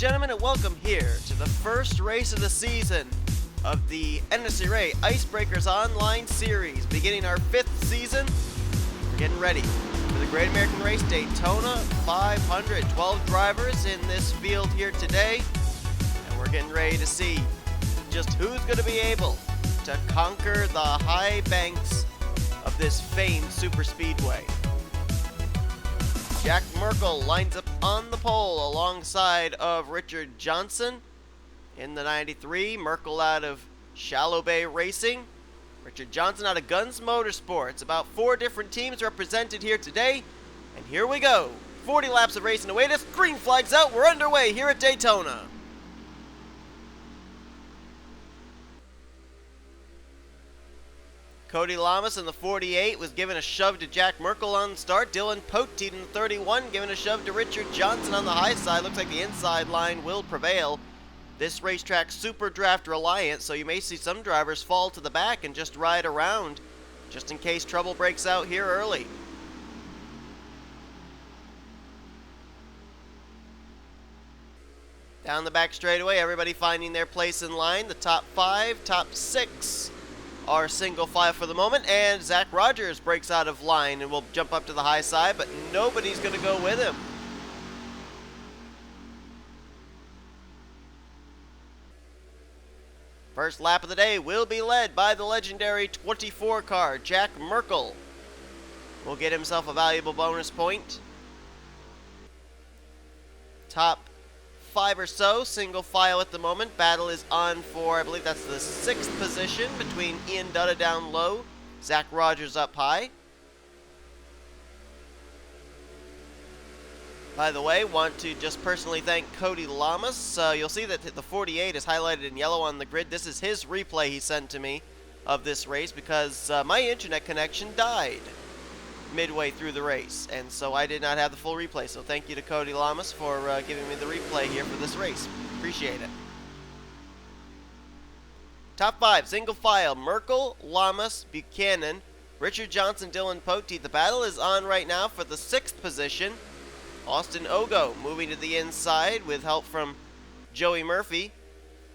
gentlemen, and welcome here to the first race of the season of the NNSCRA Icebreakers Online Series. Beginning our 5th season, we're getting ready for the Great American Race Daytona 500. 12 drivers in this field here today, and we're getting ready to see just who's going to be able to conquer the high banks of this famed superspeedway. Jack Merkel lines up on the pole alongside of Richard Johnson in the 93. Merkel out of Shallow Bay Racing. Richard Johnson out of Guns Motorsports. About 4 different teams represented here today. And here we go. 40 laps of racing await us. Green flag's out. We're underway here at Daytona. Cody Lamas in the 48 was given a shove to Jack Merkel on the start. Dylan Poteet in the 31 giving a shove to Richard Johnson on the high side. Looks like the inside line will prevail. This racetrack super draft reliant, so you may see some drivers fall to the back and just ride around just in case trouble breaks out here early. Down the back straightaway, everybody finding their place in line. The top 5, top 6 are single file for the moment, and Zach Rogers breaks out of line and will jump up to the high side, but nobody's going to go with him. First lap of the day will be led by the legendary 24 car, Jack Merkel. Will get himself a valuable bonus point. Top 5 or so, single file at the moment. Battle is on for, I believe that's the 6th position between Ian Dutta down low, Zach Rogers up high. By the way, want to just personally thank Cody Lamas. You'll see that the 48 is highlighted in yellow on the grid. This is his replay he sent to me of this race because my internet connection died midway through the race, and so I did not have the full replay. So thank you to Cody Lamas for giving me the replay here for this race. Appreciate it. Top 5, single file, Merkel, Lamas, Buchanan, Richard Johnson, Dylan Poteet. The battle is on right now for the 6th position. Austin Ogo moving to the inside with help from Joey Murphy,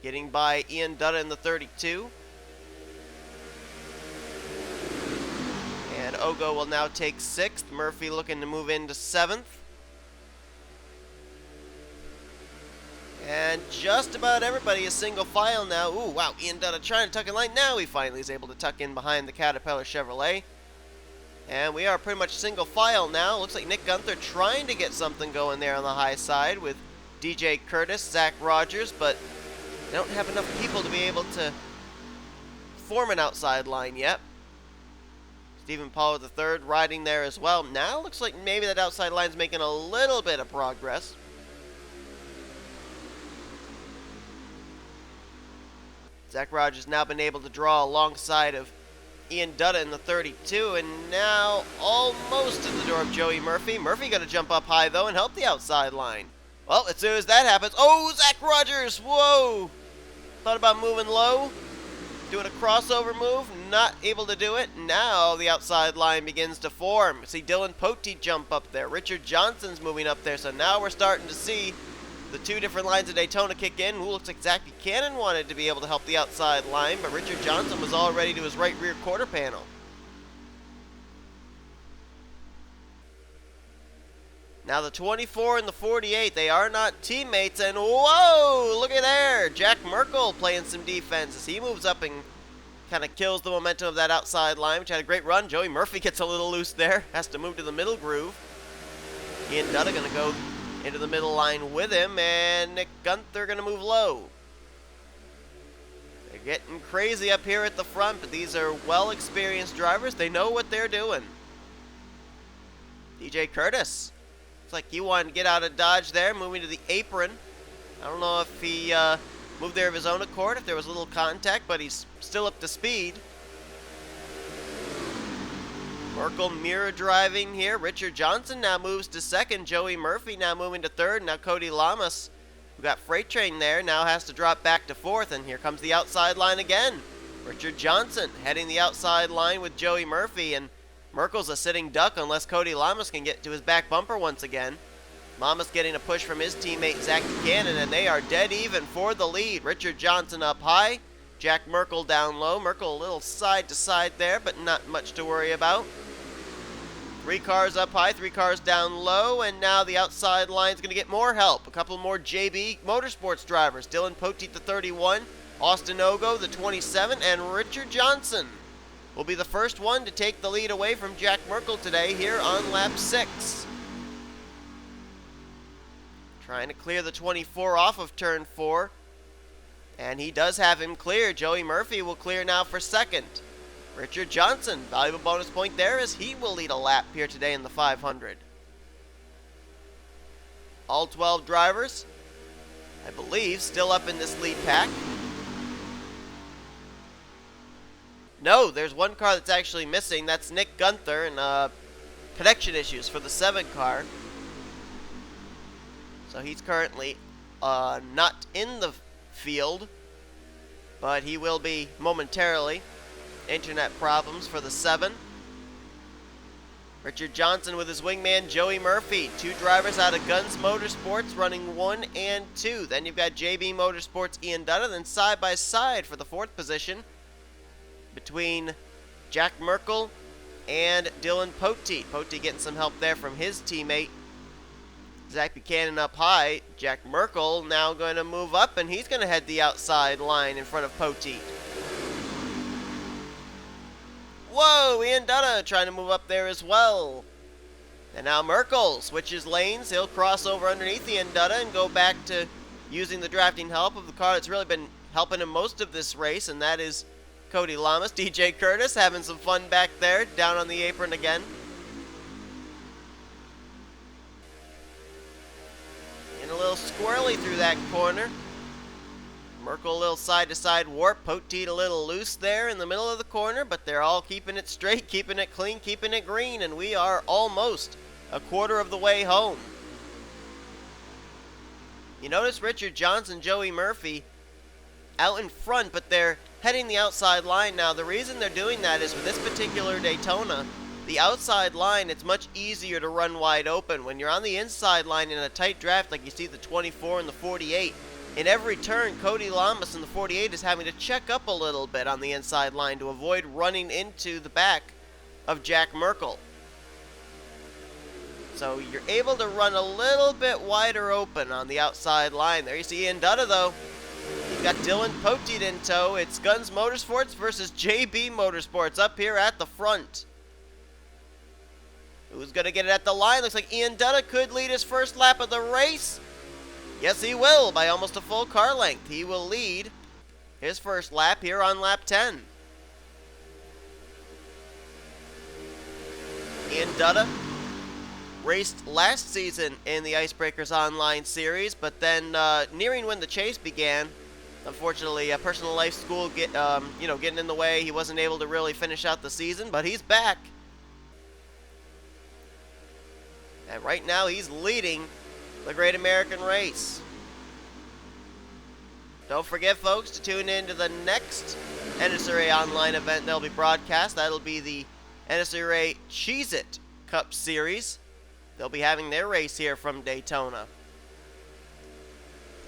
getting by Ian Dutta in the 32. And Ogo will now take 6th. Murphy looking to move into 7th. And just about everybody is single file now. Ooh, wow, Ian Dutta trying to tuck in line. Now he finally is able to tuck in behind the Caterpillar Chevrolet. And we are pretty much single file now. Looks like Nick Gunther trying to get something going there on the high side with DJ Curtis, Zach Rogers, but they don't have enough people to be able to form an outside line yet. Stephen Paul III riding there as well. Now looks like maybe that outside line's making a little bit of progress. Zach Rogers now been able to draw alongside of Ian Dutta in the 32, and now almost to the door of Joey Murphy. Murphy going to jump up high, though, and help the outside line. Well, as soon as that happens, oh, Zach Rogers, whoa! Thought about moving low, doing a crossover move, not able to do it. Now the outside line begins to form. See Dylan Poteet jump up there. Richard Johnson's moving up there, so now we're starting to see the 2 different lines of Daytona kick in. Ooh, looks like Zach Buchanan wanted to be able to help the outside line, but Richard Johnson was already to his right rear quarter panel. Now the 24 and the 48, they are not teammates, and whoa, look at there. Jack Merkel playing some defense as he moves up and kind of kills the momentum of that outside line, which had a great run. Joey Murphy gets a little loose there, has to move to the middle groove. Ian Dutta going to go into the middle line with him, and Nick Gunther going to move low. They're getting crazy up here at the front, but these are well-experienced drivers. They know what they're doing. DJ Curtis. Looks like he wanted to get out of Dodge there, moving to the apron. I don't know if he moved there of his own accord, if there was a little contact, but he's still up to speed. Merkel mirror driving here. Richard Johnson now moves to 2nd. Joey Murphy now moving to 3rd. Now Cody Lamas, who got Freight Train there, now has to drop back to 4th. And here comes the outside line again. Richard Johnson heading the outside line with Joey Murphy. And Merkel's a sitting duck unless Cody Lamas can get to his back bumper once again. Lamas getting a push from his teammate Zach Buchanan, and they are dead even for the lead. Richard Johnson up high, Jack Merkel down low. Merkel a little side to side there, but not much to worry about. 3 cars up high, 3 cars down low, and now the outside line's going to get more help. A couple more JB Motorsports drivers. Dylan Poteet, the 31, Austin Ogo, the 27, and Richard Johnson will be the first one to take the lead away from Jack Merkel today here on lap 6. Trying to clear the 24 off of turn 4. And he does have him clear. Joey Murphy will clear now for second. Richard Johnson, valuable bonus point there as he will lead a lap here today in the 500. All 12 drivers, I believe, still up in this lead pack. No, there's one car that's actually missing. That's Nick Gunther, and connection issues for the 7 car. So he's currently not in the field, but he will be momentarily. Internet problems for the 7. Richard Johnson with his wingman Joey Murphy. 2 drivers out of Guns Motorsports running 1 and 2. Then you've got JB Motorsports Ian Dutta. Then side by side for the 4th position between Jack Merkel and Dylan Poteet. Poteet getting some help there from his teammate Zach Buchanan up high. Jack Merkel now going to move up, and he's going to head the outside line in front of Poteet. Whoa, Ian Dutta trying to move up there as well. And now Merkel switches lanes. He'll cross over underneath Ian Dutta and go back to using the drafting help of the car that's really been helping him most of this race, and that is Cody Lamas. DJ Curtis having some fun back there, down on the apron again. And a little squirrely through that corner. Merkel a little side-to-side warp. Poteet a little loose there in the middle of the corner, but they're all keeping it straight, keeping it clean, keeping it green, and we are almost a quarter of the way home. You notice Richard Johnson, Joey Murphy out in front, but they're heading the outside line now. The reason they're doing that is with this particular Daytona, the outside line, it's much easier to run wide open. When you're on the inside line in a tight draft like you see the 24 and the 48, in every turn, Cody Lamas in the 48 is having to check up a little bit on the inside line to avoid running into the back of Jack Merkel. So you're able to run a little bit wider open on the outside line. There you see Ian Dutta, though. You've got Dylan Poteet in tow. It's Guns Motorsports versus JB Motorsports up here at the front. Who's going to get it at the line? Looks like Ian Dutta could lead his first lap of the race. Yes, he will, by almost a full car length. He will lead his first lap here on lap 10. Ian Dutta raced last season in the Icebreakers Online Series, but then nearing when the chase began, unfortunately, a personal life school getting in the way. He wasn't able to really finish out the season, but he's back. And right now, he's leading the Great American Race. Don't forget, folks, to tune in to the next NNSCRA online event that'll be broadcast. That'll be the NNSCRA Cheez-It Cup Series. They'll be having their race here from Daytona.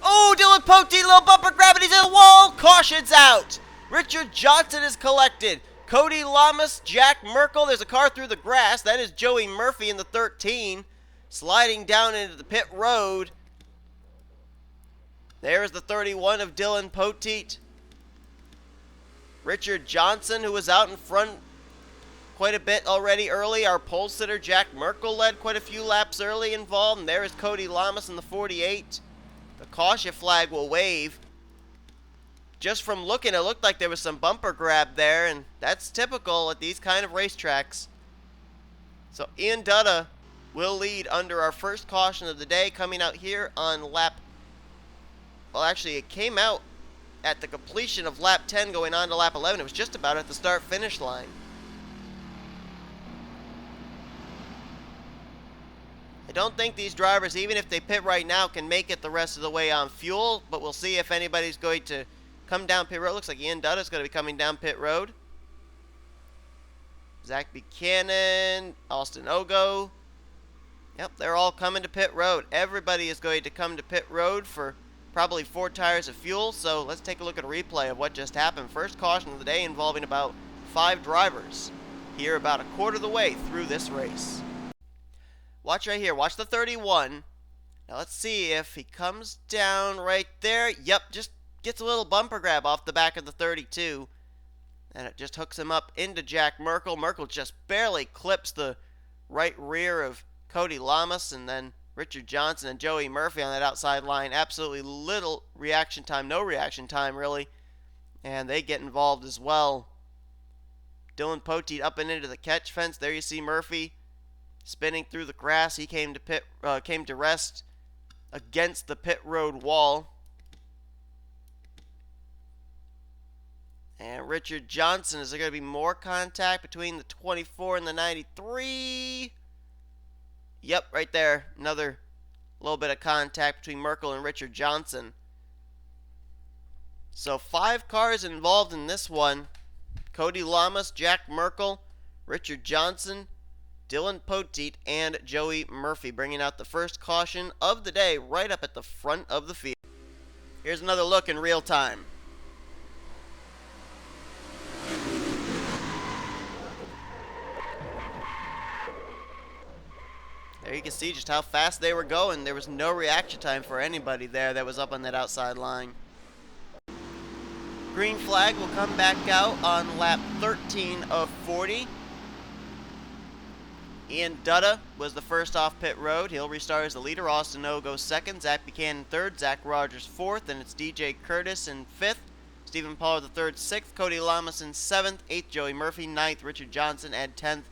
Oh, Dylan Poteet, little bumper grab, and he's in the wall. Caution's out. Richard Johnson is collected. Cody Lamas, Jack Merkel. There's a car through the grass. That is Joey Murphy in the 13. Sliding down into the pit road. There's the 31 of Dylan Poteet. Richard Johnson, who was out in front quite a bit already early. Our pole sitter, Jack Merkel, led quite a few laps early involved. And there is Cody Lamas in the 48. The caution flag will wave. Just from looking, it looked like there was some bumper grab there, and that's typical at these kind of racetracks. So Ian Dutta will lead under our first caution of the day, coming out here on lap... Well, actually, it came out at the completion of lap 10 going on to lap 11. It was just about at the start-finish line. I don't think these drivers, even if they pit right now, can make it the rest of the way on fuel, but we'll see if anybody's going to come down pit road. Looks like Ian Dutta is going to be coming down pit road. Zach Buchanan, Austin Ogo. Yep, they're all coming to pit road. Everybody is going to come to pit road for probably 4 tires of fuel, so let's take a look at a replay of what just happened. First caution of the day involving about 5 drivers here about a quarter of the way through this race. Watch right here. Watch the 31. Now let's see if he comes down right there. Yep, just gets a little bumper grab off the back of the 32. And it just hooks him up into Jack Merkel. Merkel just barely clips the right rear of Cody Lamas, and then Richard Johnson and Joey Murphy on that outside line. Absolutely little reaction time, no reaction time really. And they get involved as well. Dylan Poteet up and into the catch fence. There you see Murphy spinning through the grass. He came to rest against the pit road wall. And Richard Johnson, is there going to be more contact between the 24 and the 93? Yep, right there. Another little bit of contact between Merkel and Richard Johnson. So 5 cars involved in this one. Cody Lamas, Jack Merkel, Richard Johnson, Dylan Poteet, and Joey Murphy bringing out the first caution of the day right up at the front of the field. Here's another look in real time. There you can see just how fast they were going. There was no reaction time for anybody there that was up on that outside line. Green flag will come back out on lap 13 of 40. Ian Dutta was the first off pit road. He'll restart as the leader. Austin O goes second. Zach Buchanan third. Zach Rogers fourth. And it's DJ Curtis in fifth. Stephen Pollard the third, sixth. Cody Lamas in seventh. Eighth, Joey Murphy. Ninth, Richard Johnson. And 10th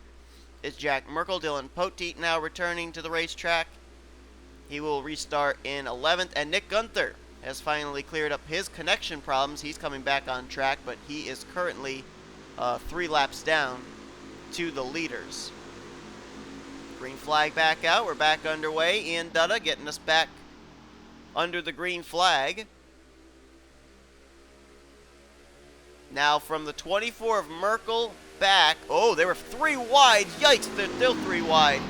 is Jack Merkel. Dylan Poteet now returning to the racetrack. He will restart in 11th. And Nick Gunther has finally cleared up his connection problems. He's coming back on track, but he is currently 3 laps down to the leaders. Green flag back out. We're back underway. Ian Dutta getting us back under the green flag. Now from the 24 of Merkel back. Oh, they were 3 wide. Yikes, they're still 3 wide.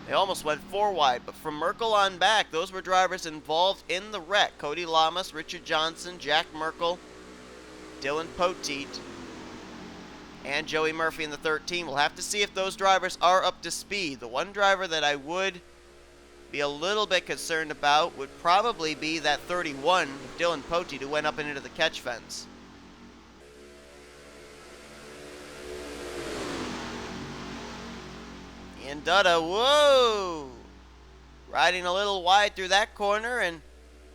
They almost went 4 wide, but from Merkel on back, those were drivers involved in the wreck. Cody Lamas, Richard Johnson, Jack Merkel, Dylan Poteet, and Joey Murphy in the 13. We'll have to see if those drivers are up to speed. The one driver that I would be a little bit concerned about would probably be that 31, Dylan Poteet, who went up and into the catch fence. And Dutta, whoa! Riding a little wide through that corner, and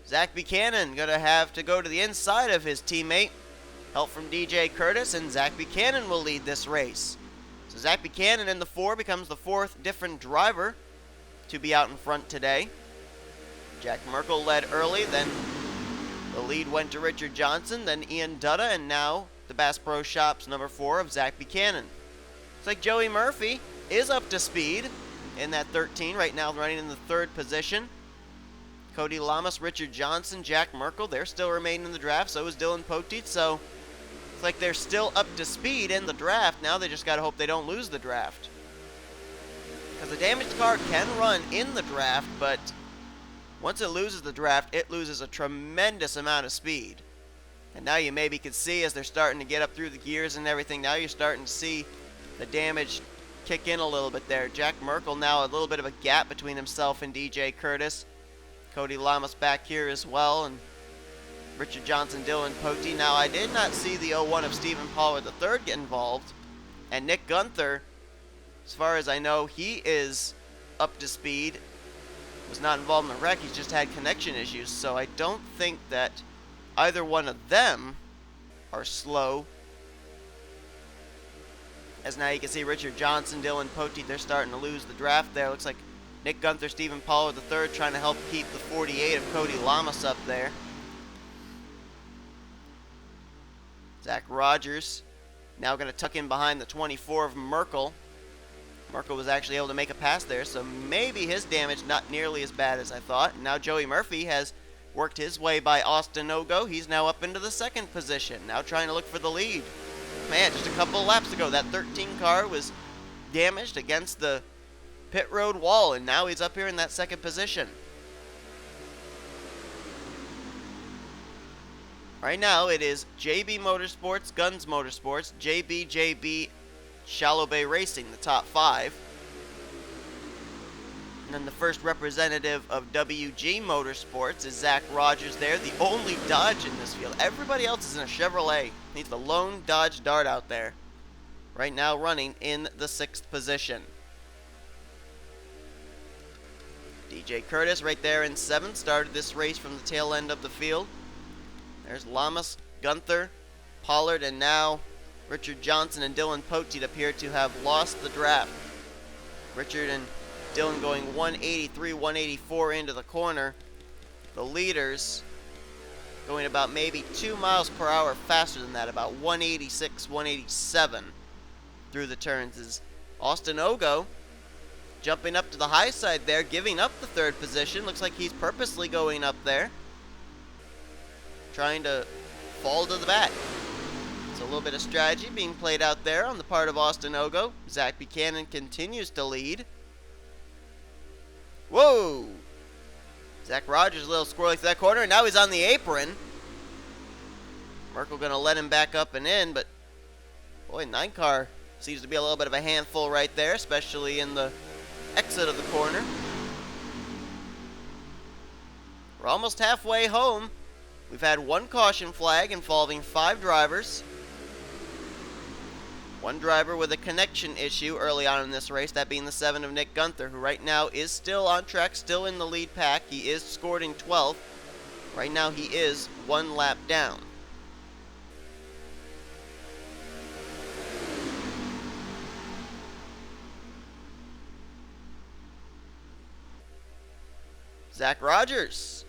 Zach Buchanan going to have to go to the inside of his teammate. Help from DJ Curtis, and Zach Buchanan will lead this race. So Zach Buchanan in the 4 becomes the 4th different driver to be out in front today. Jack Merkel led early, then the lead went to Richard Johnson, then Ian Dutta, and now the Bass Pro Shops number 4 of Zach Buchanan. It's like Joey Murphy is up to speed in that 13, right now running in the 3rd position. Cody Lamas, Richard Johnson, Jack Merkel, they're still remaining in the draft, so is Dylan Poteet, so it's like they're still up to speed in the draft. Now they just got to hope they don't lose the draft. Because the damaged car can run in the draft, but once it loses the draft, it loses a tremendous amount of speed. And now you maybe can see as they're starting to get up through the gears and everything, now you're starting to see the damage kick in a little bit there. Jack Merkel now a little bit of a gap between himself and DJ Curtis. Cody Lamas back here as well, and Richard Johnson, Dylan Poteet. Now I did not see the 01 of Stephen Pollard III get involved, and Nick Gunther, as far as I know, he is up to speed. Was not involved in the wreck, he's just had connection issues, so I don't think that either one of them are slow. As now you can see Richard Johnson, Dylan Poteet, they're starting to lose the draft there. Looks like Nick Gunther, Stephen Pollard III trying to help keep the 48 of Cody Lamas up there. Zach Rogers now going to tuck in behind the 24 of Merkel. Merkel was actually able to make a pass there, so maybe his damage not nearly as bad as I thought. And now Joey Murphy has worked his way by Austin Ogo. He's now up into the 2nd position, now trying to look for the lead. Man, just a couple of laps ago, that 13 car was damaged against the pit road wall, and now he's up here in that second position. Right now, it is JB Motorsports, Guns Motorsports, JB, Shallow Bay Racing, the top 5. And then the first representative of WG Motorsports is Zach Rogers there, the only Dodge in this field. Everybody else is in a Chevrolet. He's the lone Dodge Dart out there. Right now running in the 6th position. DJ Curtis right there in 7th, started this race from the tail end of the field. There's Lamas, Gunther, Pollard, and now Richard Johnson and Dylan Poteet appear to have lost the draft. Richard and Dylan going 183, 184 into the corner. The leaders going about maybe 2 miles per hour faster than that, about 186, 187 through the turns. Is Austin Ogo jumping up to the high side there, giving up the 3rd position. Looks like he's purposely going up there, trying to fall to the back. It's a little bit of strategy being played out there on the part of Austin Ogo. Zach Buchanan continues to lead. Whoa! Zach Rogers a little squirrely through that corner, and now he's on the apron. Merkel going to let him back up and in, but boy, 9 car seems to be a little bit of a handful right there, especially in the exit of the corner. We're almost halfway home. We've had 1 caution flag involving 5 drivers. 1 driver with a connection issue early on in this race, that being the 7 of Nick Gunther, who right now is still on track, still in the lead pack. He is scored in 12th. Right now he is 1 lap down. Zach Rogers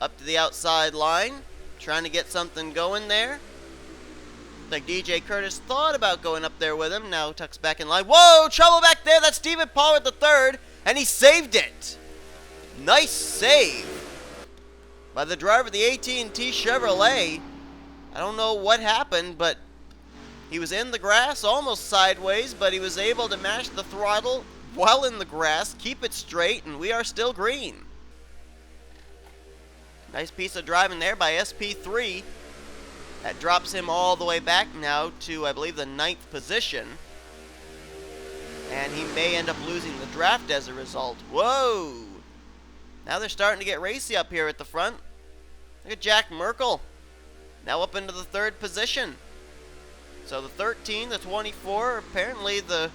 up to the outside line, trying to get something going there. Like DJ Curtis thought about going up there with him. Now tucks back in line. Whoa, trouble back there. That's Stephen Pollard the 3rd, and he saved it. Nice save by the driver of the AT&T Chevrolet. I don't know what happened, but he was in the grass, almost sideways, but he was able to mash the throttle while in the grass, keep it straight, and we are still green. Nice piece of driving there by SP3. That drops him all the way back now to, I believe, the 9th position. And he may end up losing the draft as a result. Whoa! Now they're starting to get racy up here at the front. Look at Jack Merkel. Now up into the 3rd position. So the 13, the 24, apparently the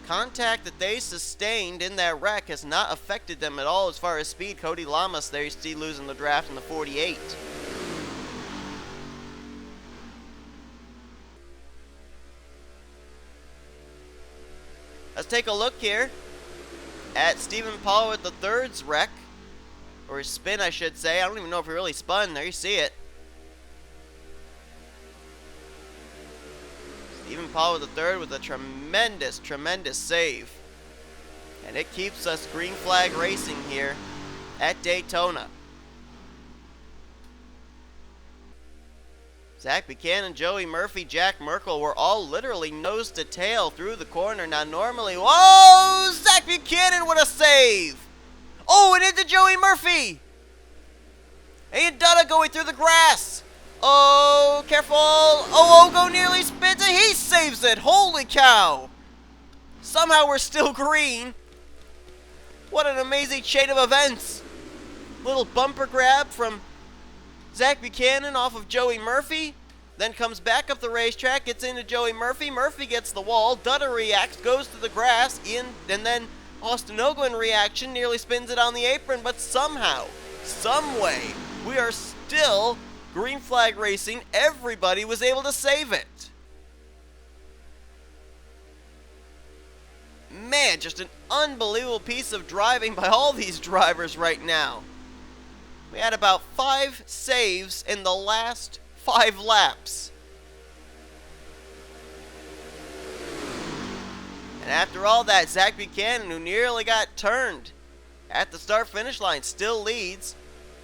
contact that they sustained in that wreck has not affected them at all as far as speed. Cody Lamas there, you see losing the draft in the 48. Let's take a look here at Stephen Pollard the 3rd's wreck, or his spin I should say. I don't even know if he really spun. There you see it. Stephen Pollard the 3rd with a tremendous, tremendous save. And it keeps us green flag racing here at Daytona. Zach Buchanan, Joey Murphy, Jack Merkel were all literally nose to tail through the corner. Now normally, whoa! Zach Buchanan with a save! Oh, and into Joey Murphy! And Dutta going through the grass! Oh, careful! Oh, Ogo nearly spins it. He saves it! Holy cow! Somehow we're still green. What an amazing chain of events! Little bumper grab from Zach Buchanan off of Joey Murphy, then comes back up the racetrack, gets into Joey Murphy. Murphy gets the wall. Dutta reacts, goes to the grass, and then Austin Ogo in reaction nearly spins it on the apron, but somehow, some way, we are still green flag racing. Everybody was able to save it. Man, just an unbelievable piece of driving by all these drivers right now. We had about 5 saves in the last 5 laps. And after all that, Zach Buchanan, who nearly got turned at the start-finish line, still leads.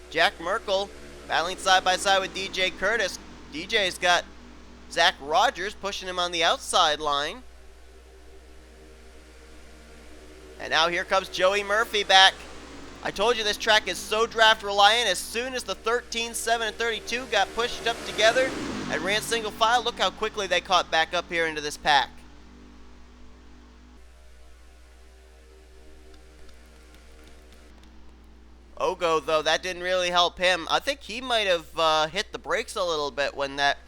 Jack Merkel battling side by side with DJ Curtis. DJ's got Zach Rogers pushing him on the outside line. And now here comes Joey Murphy back. I told you this track is so draft reliant. As soon as the 13, 7, and 32 got pushed up together and ran single file, look how quickly they caught back up here into this pack. Ogo, though, that didn't really help him. I think he might have hit the brakes a little bit when that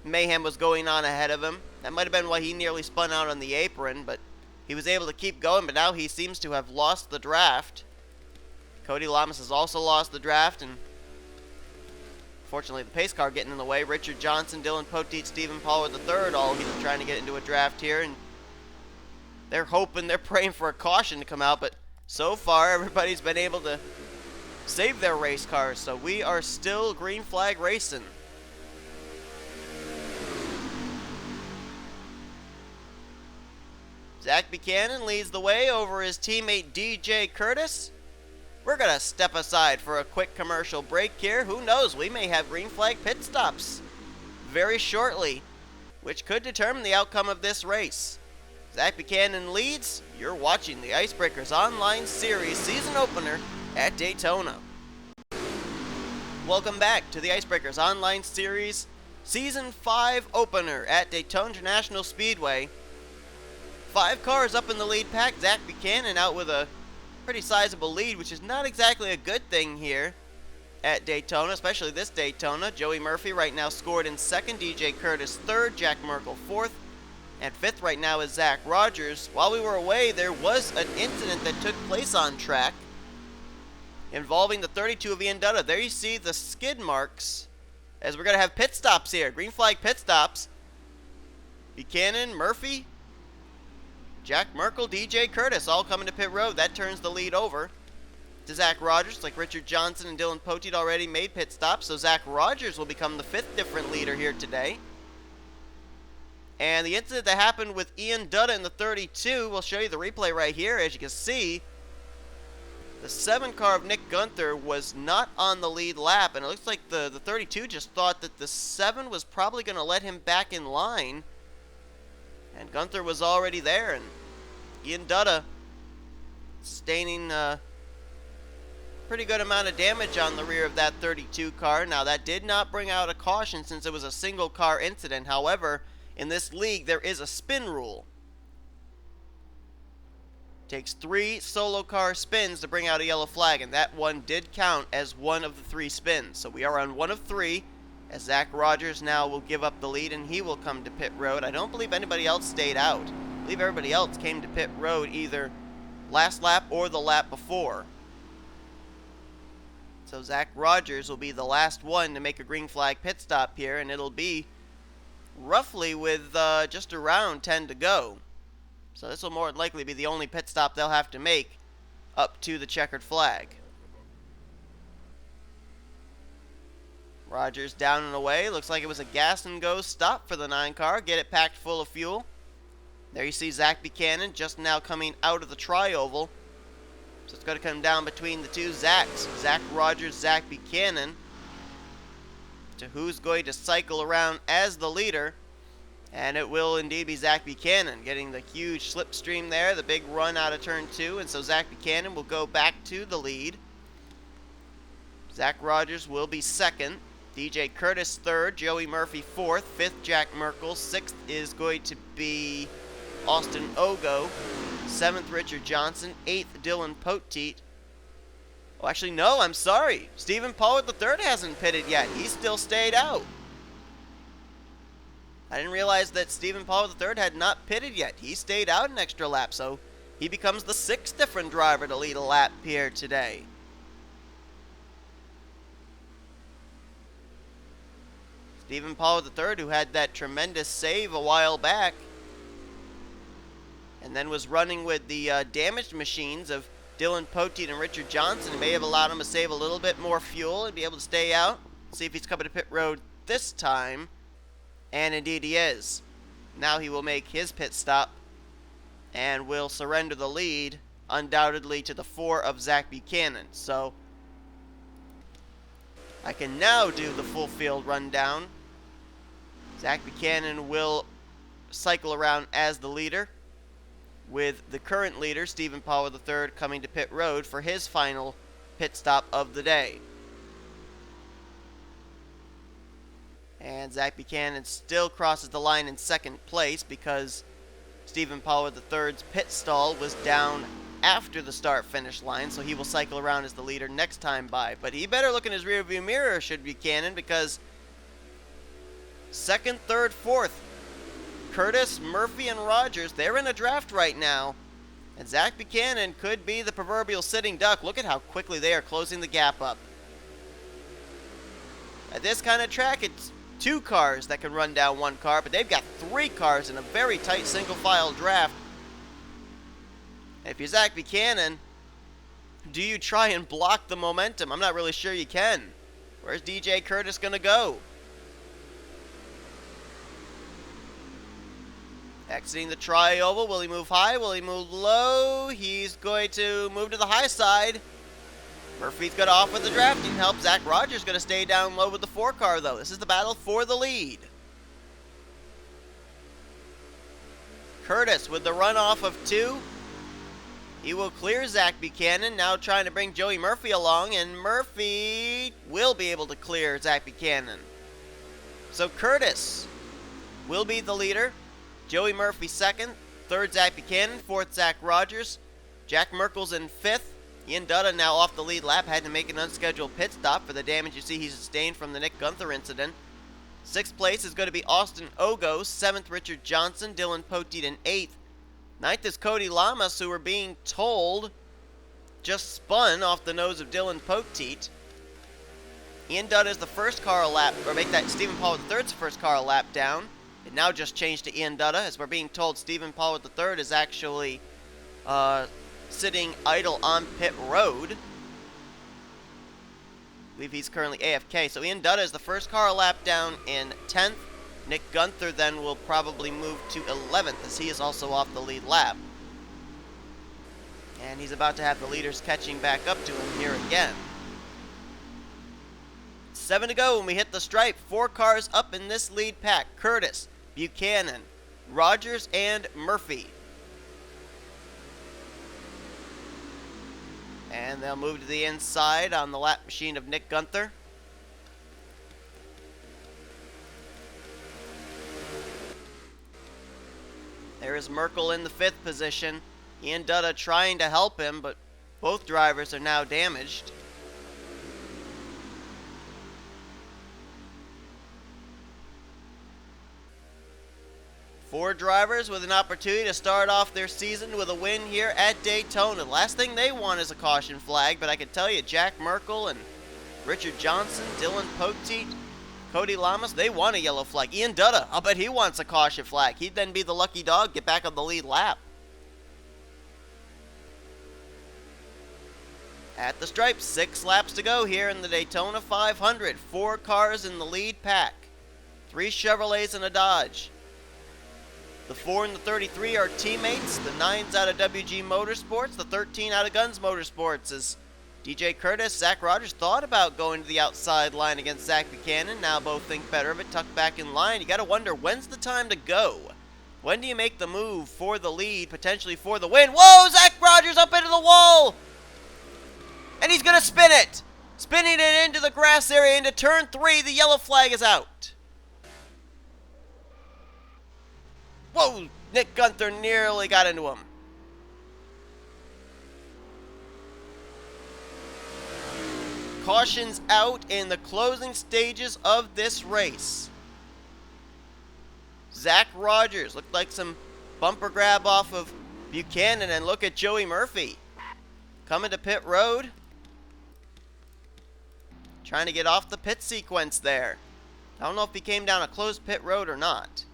mayhem was going on ahead of him. That might have been why he nearly spun out on the apron, but he was able to keep going, but now he seems to have lost the draft. Cody Lamas has also lost the draft, and fortunately the pace car getting in the way. Richard Johnson, Dylan Poteet, Stephen Pollard III, all trying to get into a draft here, and they're hoping, they're praying for a caution to come out, but so far everybody's been able to save their race cars, so we are still green flag racing. Zach Buchanan leads the way over his teammate DJ Curtis. We're going to step aside for a quick commercial break here. Who knows, we may have green flag pit stops very shortly, which could determine the outcome of this race. Zach Buchanan leads. You're watching the Icebreakers Online Series season opener at Daytona. Welcome back to the Icebreakers Online Series Season 5 opener at Daytona International Speedway. 5 cars up in the lead pack. Zach Buchanan out with a pretty sizable lead, which is not exactly a good thing here at Daytona, especially this Daytona. Joey Murphy right now scored in second, DJ Curtis third, Jack Merkel fourth, and fifth right now is Zach Rogers. While we were away, there was an incident that took place on track involving the 32 of Ian Dutta. There you see the skid marks, as we're going to have pit stops here. Green flag pit stops. Buchanan, Murphy, Jack Merkel, DJ Curtis all coming to pit road. That turns the lead over to Zach Rogers. Like Richard Johnson and Dylan Poteet already made pit stops, so Zach Rogers will become the 5th different leader here today. And the incident that happened with Ian Dutta in the 32, we'll show you the replay right here. As you can see, the 7 car of Nick Gunther was not on the lead lap, and it looks like the 32 just thought that the 7 was probably going to let him back in line. And Gunther was already there, and Ian Dutta sustaining a pretty good amount of damage on the rear of that 32 car. Now, that did not bring out a caution since it was a single car incident. However, in this league, there is a spin rule. It takes 3 solo car spins to bring out a yellow flag, and that one did count as one of the 3 spins. So we are on 1 of 3. As Zach Rogers now will give up the lead, and he will come to pit road. I don't believe anybody else stayed out. I believe everybody else came to pit road either last lap or the lap before. So Zach Rogers will be the last one to make a green flag pit stop here, and it'll be roughly with just around 10 to go. So this will more than likely be the only pit stop they'll have to make up to the checkered flag. Rogers down and away. Looks like it was a gas and go stop for the 9 car. Get it packed full of fuel. There you see Zach Buchanan just now coming out of the tri-oval. So it's going to come down between the 2 Zachs. Zach Rogers, Zach Buchanan. To who's going to cycle around as the leader. And it will indeed be Zach Buchanan getting the huge slipstream there. The big run out of turn 2. And so Zach Buchanan will go back to the lead. Zach Rogers will be second. DJ Curtis third, Joey Murphy fourth, 5th Jack Merkel, 6th is going to be Austin Ogo, 7th Richard Johnson, 8th Dylan Poteet. Oh, actually no, I'm sorry. Stephen Pollard III hasn't pitted yet. He still stayed out. I didn't realize that Stephen Pollard III had not pitted yet. He stayed out an extra lap, so he becomes the 6th different driver to lead a lap here today. Stephen Pollard III, who had that tremendous save a while back, and then was running with the damaged machines of Dylan Poteet and Richard Johnson. It may have allowed him to save a little bit more fuel and be able to stay out. See if he's coming to pit road this time. And indeed he is. Now he will make his pit stop and will surrender the lead undoubtedly to the 4 of Zach Buchanan. So I can now do the full field rundown. Zach Buchanan will cycle around as the leader. with the current leader, Stephen Power III, coming to pit road for his final pit stop of the day. And Zach Buchanan still crosses the line in second place because Stephen Power III's pit stall was down after the start-finish line, so he will cycle around as the leader next time by. But he better look in his rearview mirror, should Buchanan, because second, third, fourth, Curtis, Murphy, and Rogers, they're in a draft right now. And Zach Buchanan could be the proverbial sitting duck. Look at how quickly they are closing the gap up. At this kind of track, it's 2 cars that can run down 1 car, but they've got 3 cars in a very tight single-file draft. If you're Zach Buchanan, do you try and block the momentum? I'm not really sure you can. Where's DJ Curtis going to go? Exiting the tri-oval. Will he move high? Will he move low? He's going to move to the high side. Murphy's got off with the drafting help. Zach Rogers going to stay down low with the 4 car, though. This is the battle for the lead. Curtis with the runoff of 2. He will clear Zach Buchanan, now trying to bring Joey Murphy along, and Murphy will be able to clear Zach Buchanan. So Curtis will be the leader. Joey Murphy second, third Zach Buchanan, fourth Zach Rogers, Jack Merkel's in fifth. Ian Dutta now off the lead lap, had to make an unscheduled pit stop for the damage you see he sustained from the Nick Gunther incident. Sixth place is going to be Austin Ogo, seventh Richard Johnson, Dylan Poteet in eighth. Ninth is Cody Lamas, who we're being told just spun off the nose of Dylan Poteet. Ian Dutta is the first car a lap, or make that Stephen Power III's first car a lap down. It now just changed to Ian Dutta, as we're being told Stephen Power III is actually sitting idle on pit road. I believe he's currently AFK. So Ian Dutta is the first car a lap down in 10th. Nick Gunther then will probably move to 11th, as he is also off the lead lap. And he's about to have the leaders catching back up to him here again. 7 to go when we hit the stripe. 4 cars up in this lead pack. Curtis, Buchanan, Rogers, and Murphy. And they'll move to the inside on the lap machine of Nick Gunther. There is Merkel in the 5th position. Ian Dutta trying to help him, but both drivers are now damaged. Four drivers with an opportunity to start off their season with a win here at Daytona. Last thing they want is a caution flag, but I can tell you Jack Merkel and Richard Johnson, Dylan Poteet, Cody Lamas, they want a yellow flag. Ian Dutta, I'll bet he wants a caution flag. He'd then be the lucky dog, get back on the lead lap. At the stripe, 6 laps to go here in the Daytona 500. 4 cars in the lead pack. 3 Chevrolets and a Dodge. The 4 and the 33 are teammates. The 9's out of WG Motorsports. The 13 out of Guns Motorsports. As DJ Curtis, Zach Rogers thought about going to the outside line against Zach Buchanan. Now both think better of it, tucked back in line. You got to wonder, when's the time to go? When do you make the move for the lead, potentially for the win? Whoa, Zach Rogers up into the wall! And he's going to spin it! Spinning it into the grass area into turn 3. The yellow flag is out. Whoa, Nick Gunther nearly got into him. Cautions out in the closing stages of this race. Zach Rogers looked like some bumper grab off of Buchanan, and look at Joey Murphy coming to pit road. Trying to get off the pit sequence there. I don't know if he came down a closed pit road or not.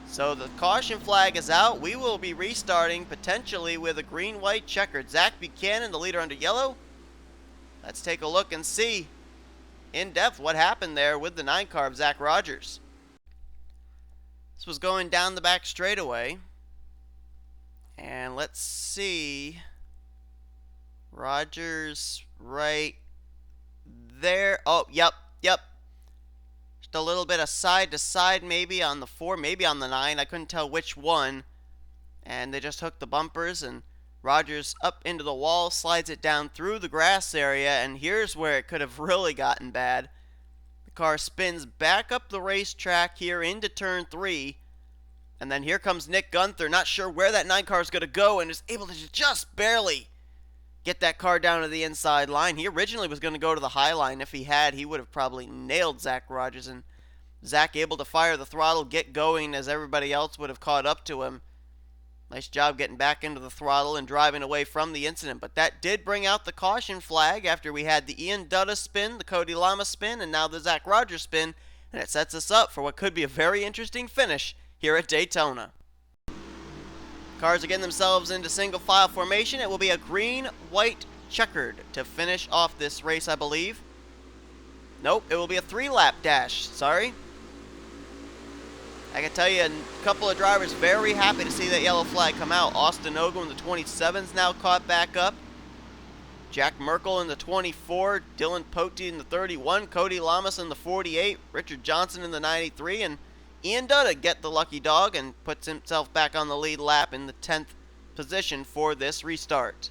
So the caution flag is out. We will be restarting potentially with a green-white checkered. Zach Buchanan, the leader under yellow. Let's take a look and see in depth what happened there with the 9 car of Zach Rogers. This was going down the back straightaway. And let's see. Rogers right there. Oh, yep. Just a little bit of side to side maybe on the 4, maybe on the 9. I couldn't tell which one. And they just hooked the bumpers, and Rogers up into the wall, slides it down through the grass area, and here's where it could have really gotten bad. The car spins back up the racetrack here into turn 3, and then here comes Nick Gunther, not sure where that 9 car is going to go, and is able to just barely get that car down to the inside line. He originally was going to go to the high line. If he had, he would have probably nailed Zach Rogers, and Zach able to fire the throttle, get going as everybody else would have caught up to him. Nice job getting back into the throttle and driving away from the incident. But that did bring out the caution flag after we had the Ian Dutta spin, the Cody Lama spin, and now the Zach Rogers spin. And it sets us up for what could be a very interesting finish here at Daytona. Cars are getting themselves into single file formation. It will be a green, white, checkered to finish off this race, I believe. Nope, it will be a 3-lap dash. Sorry. I can tell you a couple of drivers very happy to see that yellow flag come out. Austin Ogo in the 27's now caught back up. Jack Merkel in the 24, Dylan Pote in the 31, Cody Lamas in the 48, Richard Johnson in the 93, and Ian Dutta get the lucky dog and puts himself back on the lead lap in the 10th position for this restart.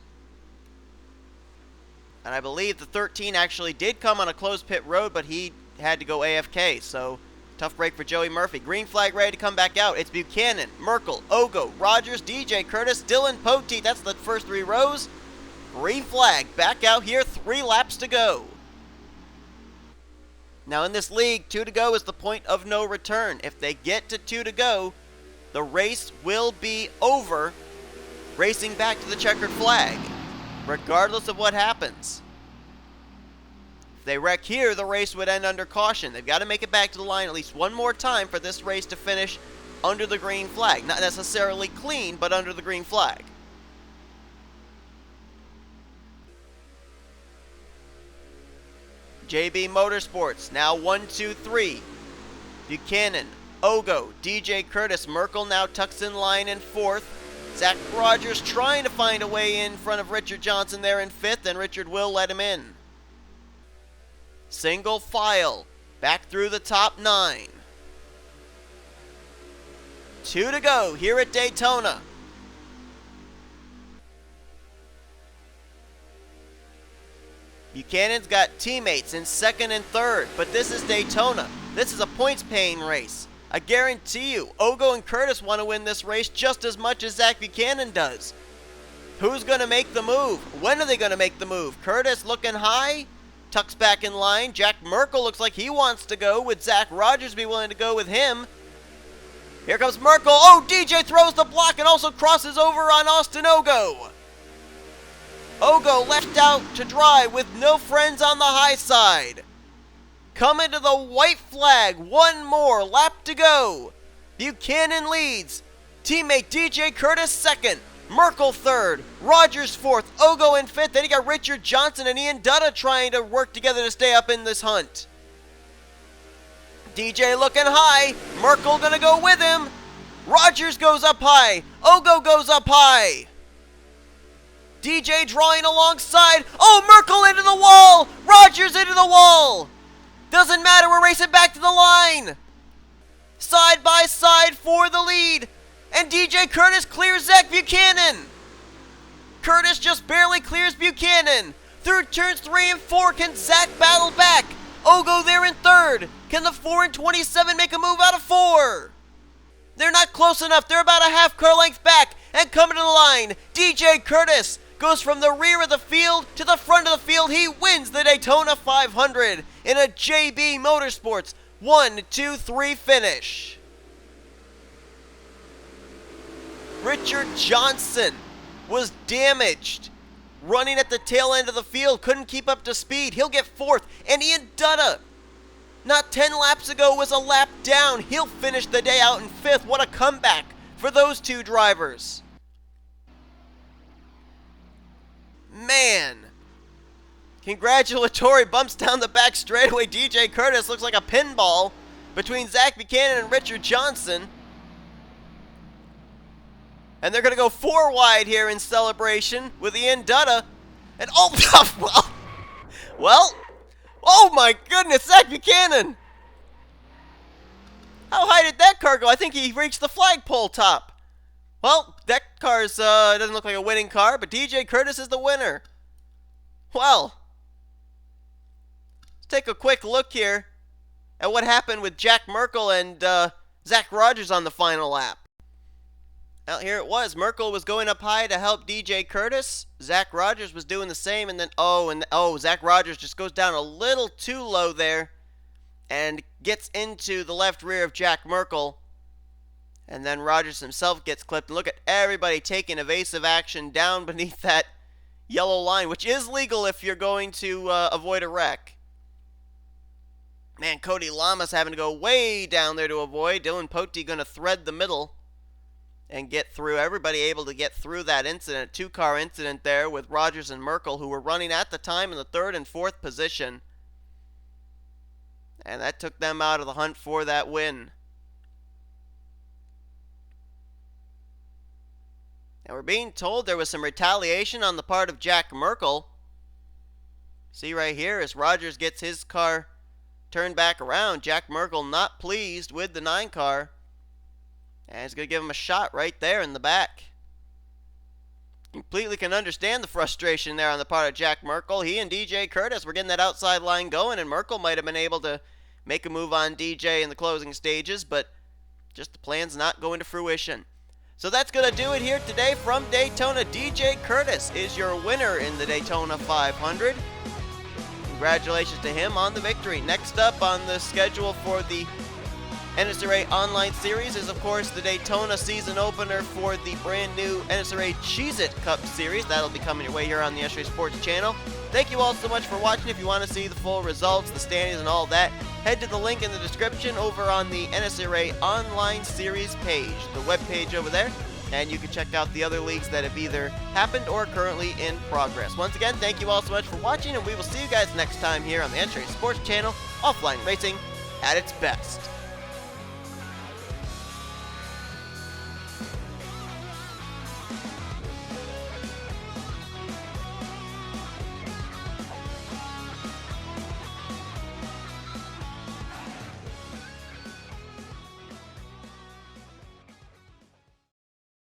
And I believe the 13 actually did come on a closed pit road, but he had to go AFK, so tough break for Joey Murphy. Green flag ready to come back out. It's Buchanan, Merkel, Ogo, Rogers, DJ Curtis, Dylan Pote. That's the first 3 rows. Green flag back out here. 3 laps to go. Now in this league, 2 to go is the point of no return. If they get to 2 to go, the race will be over, racing back to the checkered flag, regardless of what happens. If they wreck here, the race would end under caution. They've got to make it back to the line at least one more time for this race to finish under the green flag. Not necessarily clean, but under the green flag. JB Motorsports, now 1, 2, 3. Buchanan, Ogo, DJ Curtis, Merkel now tucks in line in 4th. Zach Rogers trying to find a way in front of Richard Johnson there in 5th, and Richard will let him in. Single file, back through the top 9. 2 to go here at Daytona. Buchanan's got teammates in 2nd and 3rd, but this is Daytona. This is a points-paying race. I guarantee you, Ogo and Curtis want to win this race just as much as Zach Buchanan does. Who's going to make the move? When are they going to make the move? Curtis looking high, tucks back in line. Jack Merkel looks like he wants to go. Would Zach Rogers be willing to go with him? Here comes Merkel. Oh, DJ throws the block and also crosses over on Austin Ogo. Ogo left out to dry with no friends on the high side. Coming to the white flag. 1 more lap to go. Buchanan leads. Teammate DJ Curtis 2nd. Merkel 3rd. Rogers 4th. Ogo in 5th. Then you got Richard Johnson and Ian Dutta trying to work together to stay up in this hunt. DJ looking high. Merkel gonna go with him. Rogers goes up high. Ogo goes up high. DJ drawing alongside. Oh, Merkel into the wall. Rogers into the wall. Doesn't matter. We're racing back to the line. Side by side for the lead. And DJ Curtis clears Zach Buchanan. Curtis just barely clears Buchanan. Through turns 3 and 4, can Zach battle back? Ogo there in 3rd. Can the 4 and 27 make a move out of 4? They're not close enough. They're about a half car length back. And coming to the line, DJ Curtis goes from the rear of the field to the front of the field. He wins the Daytona 500 in a JB Motorsports 1, 2, 3 finish. Richard Johnson was damaged running at the tail end of the field, couldn't keep up to speed. He'll get 4th. And Ian Dutta, not 10 laps ago, was a lap down. He'll finish the day out in 5th. What a comeback for those 2 drivers. Man. Congratulatory bumps down the back straightaway. DJ Curtis looks like a pinball between Zach Buchanan and Richard Johnson. And they're going to go 4 wide here in celebration with Ian Dutta. And oh, well, oh my goodness, Zach Buchanan. How high did that car go? I think he reached the flagpole top. Well, that car's doesn't look like a winning car, but DJ Curtis is the winner. Well, let's take a quick look here at what happened with Jack Merkel and Zach Rogers on the final lap. Well, here it was. Merkel was going up high to help DJ Curtis. Zach Rogers was doing the same, and then Zach Rogers just goes down a little too low there and gets into the left rear of Jack Merkel. And then Rogers himself gets clipped. And look at everybody taking evasive action down beneath that yellow line, which is legal if you're going to avoid a wreck. Man, Cody Lamas having to go way down there to avoid. Dylan Pote going to thread the middle and get through. Everybody able to get through that incident. Two-car incident there with Rogers and Merkel, who were running at the time in the third and fourth position. And that took them out of the hunt for that win. And we're being told there was some retaliation on the part of Jack Merkel. See right here, as Rogers gets his car turned back around, Jack Merkel not pleased with the 9 car. And he's going to give him a shot right there in the back. Completely can understand the frustration there on the part of Jack Merkel. He and DJ Curtis were getting that outside line going, and Merkel might have been able to make a move on DJ in the closing stages, but just the plan's not going to fruition. So that's going to do it here today from Daytona. DJ Curtis is your winner in the Daytona 500. Congratulations to him on the victory. Next up on the schedule for the NNSCRA Online Series is, of course, the Daytona season opener for the brand new NNSCRA Cheez-It Cup Series. That'll be coming your way here on the NNSCRA Sports channel. Thank you all so much for watching. If you want to see the full results, the standings, and all that, head to the link in the description over on the NNSCRA Online Series page, the web page over there, and you can check out the other leagues that have either happened or currently in progress. Once again, thank you all so much for watching, and we will see you guys next time here on the NNSCRA Sports channel, offline racing at its best.